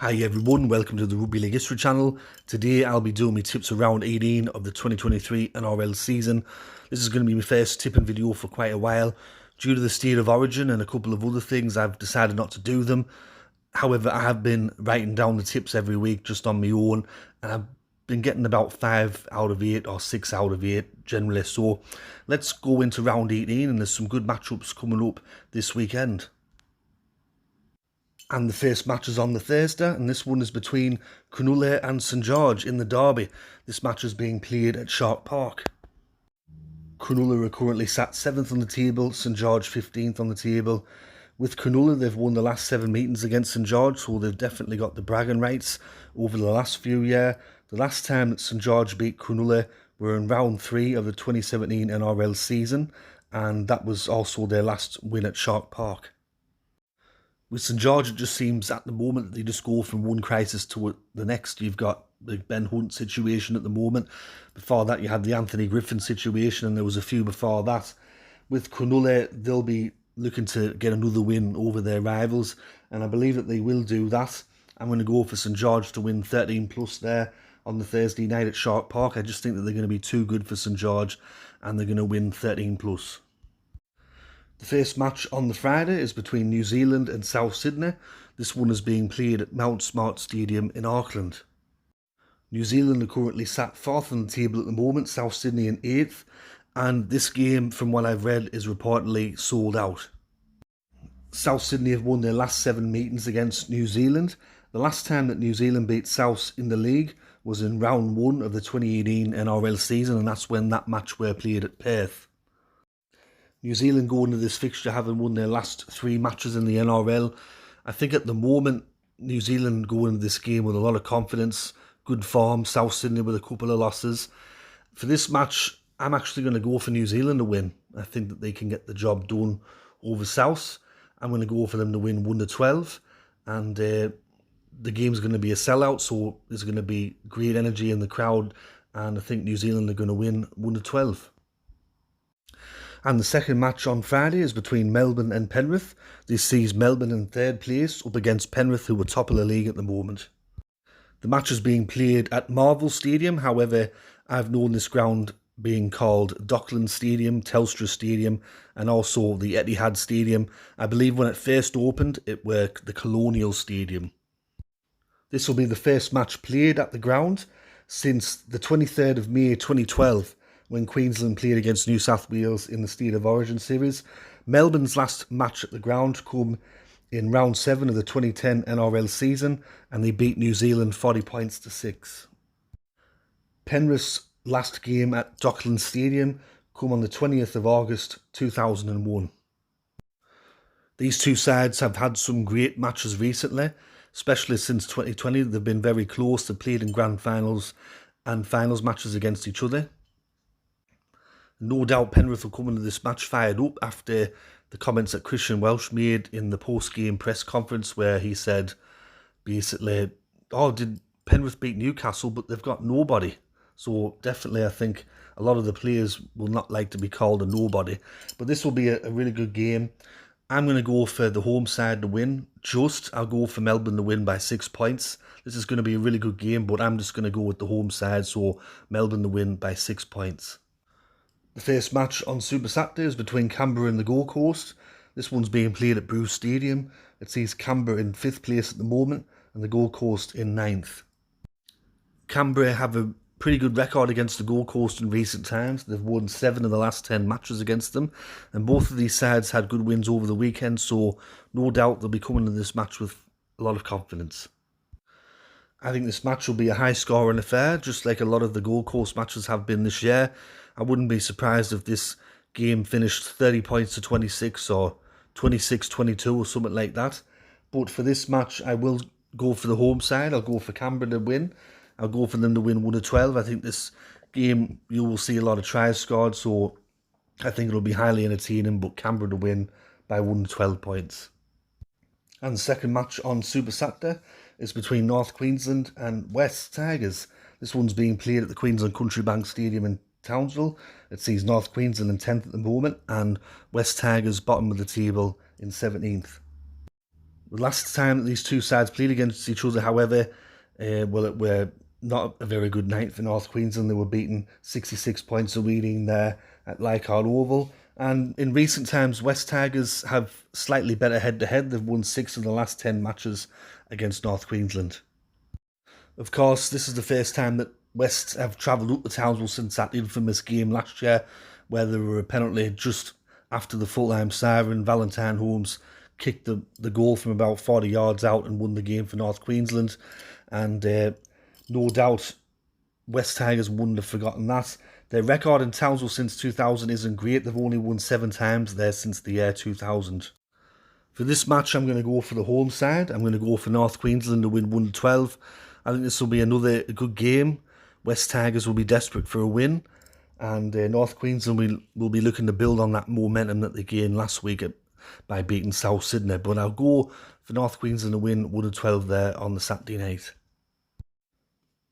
Hi everyone, welcome to the Rugby League History channel. Today I'll be doing my tips around 18 of the 2023 NRL season. This is going to be my first tipping video for quite a while. Due to the state of origin and a couple of other things, I've decided not to do them. However, I have been writing down the tips every week just on my own, and I've been getting about 5 out of 8 or 6 out of 8 generally. So let's go into round 18, and there's some good matchups coming up this weekend. And the first match is on the Thursday, and this one is between Cronulla and St George in the derby. This match is being played at Shark Park. Cronulla are currently sat 7th on the table, St George 15th on the table. With Cronulla, they've won the last 7 meetings against St George, so they've definitely got the bragging rights over the last few years. The last time that St George beat Cronulla were in round 3 of the 2017 NRL season, and that was also their last win at Shark Park. With St George, it just seems at the moment that they just go from one crisis to the next. You've got the Ben Hunt situation at the moment. Before that, you had the Anthony Griffin situation, and there was a few before that. With Cronulla, they'll be looking to get another win over their rivals, and I believe that they will do that. I'm going to go for St George to win 13 plus there on the Thursday night at Shark Park. I just think that they're going to be too good for St George, and they're going to win 13 plus. The first match on the Friday is between New Zealand and South Sydney. This one is being played at Mount Smart Stadium in Auckland. New Zealand are currently sat 4th on the table at the moment, South Sydney in 8th, and this game, from what I've read, is reportedly sold out. South Sydney have won their last 7 meetings against New Zealand. The last time that New Zealand beat South in the league was in round 1 of the 2018 NRL season, and that's when that match were played at Perth. New Zealand go into this fixture having won their last 3 matches in the NRL. I think at the moment, New Zealand go into this game with a lot of confidence, good form, South Sydney with a couple of losses. For this match, I'm actually going to go for New Zealand to win. I think that they can get the job done over South. I'm going to go for them to win 1-12, and the game's going to be a sellout, so there's going to be great energy in the crowd, and I think New Zealand are going to win 1-12. And the second match on Friday is between Melbourne and Penrith. This sees Melbourne in 3rd place up against Penrith, who are top of the league at the moment. The match is being played at Marvel Stadium. However, I've known this ground being called Dockland Stadium, Telstra Stadium, and also the Etihad Stadium. I believe when it first opened, it were the Colonial Stadium. This will be the first match played at the ground since the 23rd of May 2012. When Queensland played against New South Wales in the State of Origin series. Melbourne's last match at the ground come in round 7 of the 2010 NRL season, and they beat New Zealand 40 points to 6. Penrith's last game at Dockland Stadium come on the 20th of August 2001. These two sides have had some great matches recently, especially since 2020. They've been very close. They've played in grand finals and finals matches against each other. No doubt Penrith will come into this match fired up after the comments that Christian Welch made in the post-game press conference, where he said, basically, oh, did Penrith beat Newcastle, but they've got nobody. So definitely I think a lot of the players will not like to be called a nobody. But this will be a really good game. I'm going to go for the home side to win. I'll go for Melbourne to win by 6 points. This is going to be a really good game, but I'm just going to go with the home side, so Melbourne to win by 6 points. The first match on Super Saturday is between Canberra and the Gold Coast. This one's being played at Bruce Stadium. It sees Canberra in 5th place at the moment and the Gold Coast in 9th. Canberra have a pretty good record against the Gold Coast in recent times. They've won 7 of the last 10 matches against them, and both of these sides had good wins over the weekend, so no doubt they'll be coming to this match with a lot of confidence. I think this match will be a high-scoring affair, just like a lot of the Gold Coast matches have been this year. I wouldn't be surprised if this game finished 30 points to 26 or 26-22 or something like that. But for this match, I will go for the home side. I'll go for Canberra to win. I'll go for them to win 1-12. I think this game, you will see a lot of tries scored, so I think it'll be highly entertaining, but Canberra to win by 1-12 points. And the second match on Super Saturday is between North Queensland and West Tigers. This one's being played at the Queensland Country Bank Stadium in Townsville. It sees North Queensland in 10th at the moment and West Tigers bottom of the table in 17th. The last time that these two sides played against each other, however, it were not a very good night for North Queensland. They were beaten 66 points a reading there at Leichhardt Oval. And in recent times, West Tigers have slightly better head-to-head. They've won 6 of the last 10 matches against North Queensland. Of course, this is the first time that West have travelled up to Townsville since that infamous game last year, where there were a penalty just after the full-time siren. Valentine Holmes kicked the goal from about 40 yards out and won the game for North Queensland. And no doubt West Tigers wouldn't have forgotten that. Their record in Townsville since 2000 isn't great. They've only won 7 times there since the year 2000. For this match, I'm going to go for the home side. I'm going to go for North Queensland to win 1-12. I think this will be another good game. West Tigers will be desperate for a win. And North Queensland will be looking to build on that momentum that they gained last week by beating South Sydney. But I'll go for North Queensland to win 1-12 there on the Saturday night.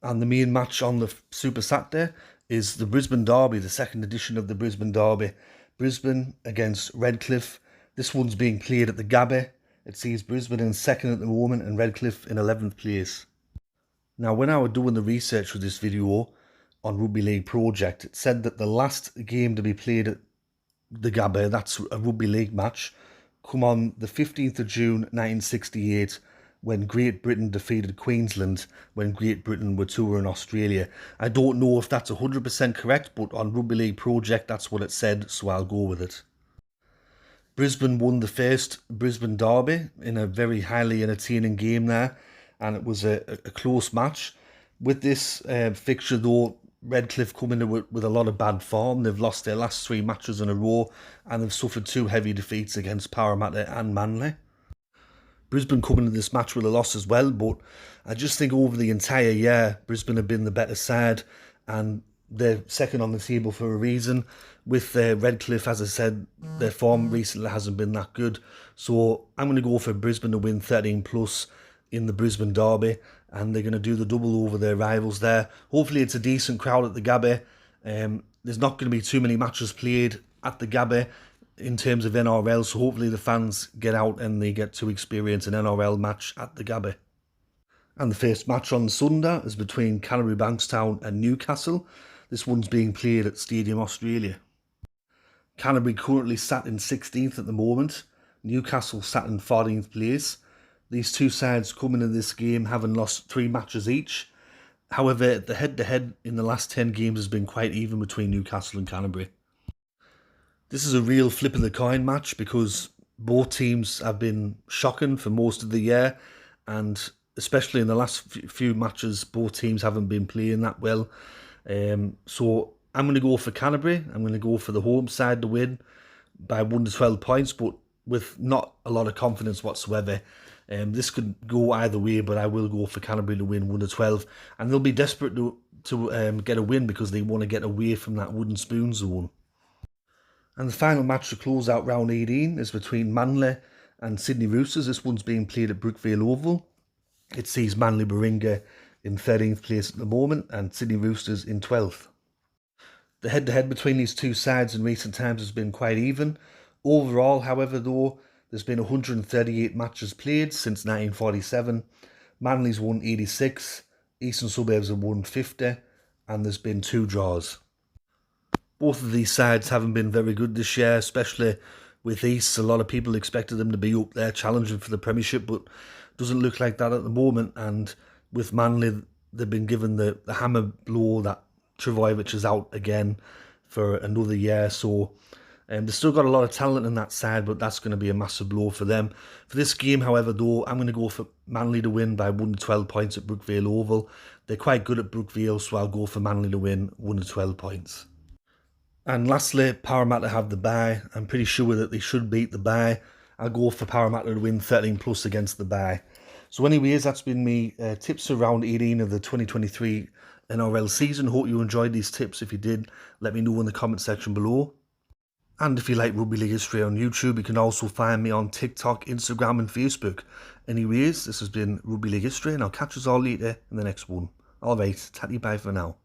And the main match on the Super Saturday is the Brisbane Derby, the second edition of the Brisbane Derby. Brisbane against Redcliffe. This one's being played at the Gabba. It sees Brisbane in second at the moment and Redcliffe in 11th place. Now, when I was doing the research for this video on Rugby League Project, it said that the last game to be played at the Gabba, that's a Rugby League match, come on the 15th of June 1968, when Great Britain defeated Queensland when Great Britain were touring Australia. I don't know if that's 100% correct, but on Rugby League Project that's what it said, so I'll go with it. Brisbane won the first Brisbane Derby in a very highly entertaining game there, and it was a close match. With this fixture though, Redcliffe come in with a lot of bad form. They've lost their last 3 matches in a row, and they've suffered 2 heavy defeats against Parramatta and Manly. Brisbane come into this match with a loss as well, but I just think over the entire year, Brisbane have been the better side, and they're second on the table for a reason. With Redcliffe, as I said, their form recently hasn't been that good. So I'm going to go for Brisbane to win 13+ in the Brisbane Derby, and they're going to do the double over their rivals there. Hopefully it's a decent crowd at the Gabba. There's not going to be too many matches played at the Gabba in terms of NRL, so hopefully the fans get out and they get to experience an NRL match at the Gabba. And the first match on Sunday is between Canterbury Bankstown and Newcastle. This one's being played at Stadium Australia. Canterbury currently sat in 16th at the moment. Newcastle sat in 14th place. These two sides come into this game having lost 3 matches each. However, the head-to-head in the last 10 games has been quite even between Newcastle and Canterbury. This is a real flip of the coin match because both teams have been shocking for most of the year, and especially in the last few matches, both teams haven't been playing that well. So I'm going to go for Canterbury. I'm going to go for the home side to win by 1-12 points, but with not a lot of confidence whatsoever. This could go either way, but I will go for Canterbury to win 1-12, and they'll be desperate to get a win because they want to get away from that wooden spoon zone. And the final match to close out round 18 is between Manly and Sydney Roosters. This one's being played at Brookvale Oval. It sees Manly Baringa in 13th place at the moment and Sydney Roosters in 12th. The head-to-head between these two sides in recent times has been quite even. Overall, however, though, there's been 138 matches played since 1947. Manly's won 86, Eastern Suburbs have won 50, and there's been 2 draws. Both of these sides haven't been very good this year, especially with East. A lot of people expected them to be up there challenging for the Premiership, but doesn't look like that at the moment. And with Manly, they've been given the hammer blow that Trbojevic is out again for another year. So they've still got a lot of talent in that side, but that's going to be a massive blow for them. For this game, however, though, I'm going to go for Manly to win by 1-12 points at Brookvale Oval. They're quite good at Brookvale, so I'll go for Manly to win 1-12 points. And lastly, Parramatta have the bye. I'm pretty sure that they should beat the bye. I'll go for Parramatta to win 13+ against the bye. So anyways, that's been me tips around 18 of the 2023 NRL season. Hope you enjoyed these tips. If you did, let me know in the comment section below. And if you like Rugby League History on YouTube, you can also find me on TikTok, Instagram and Facebook. Anyways, this has been Rugby League History, and I'll catch us all later in the next one. Alright, tatty bye for now.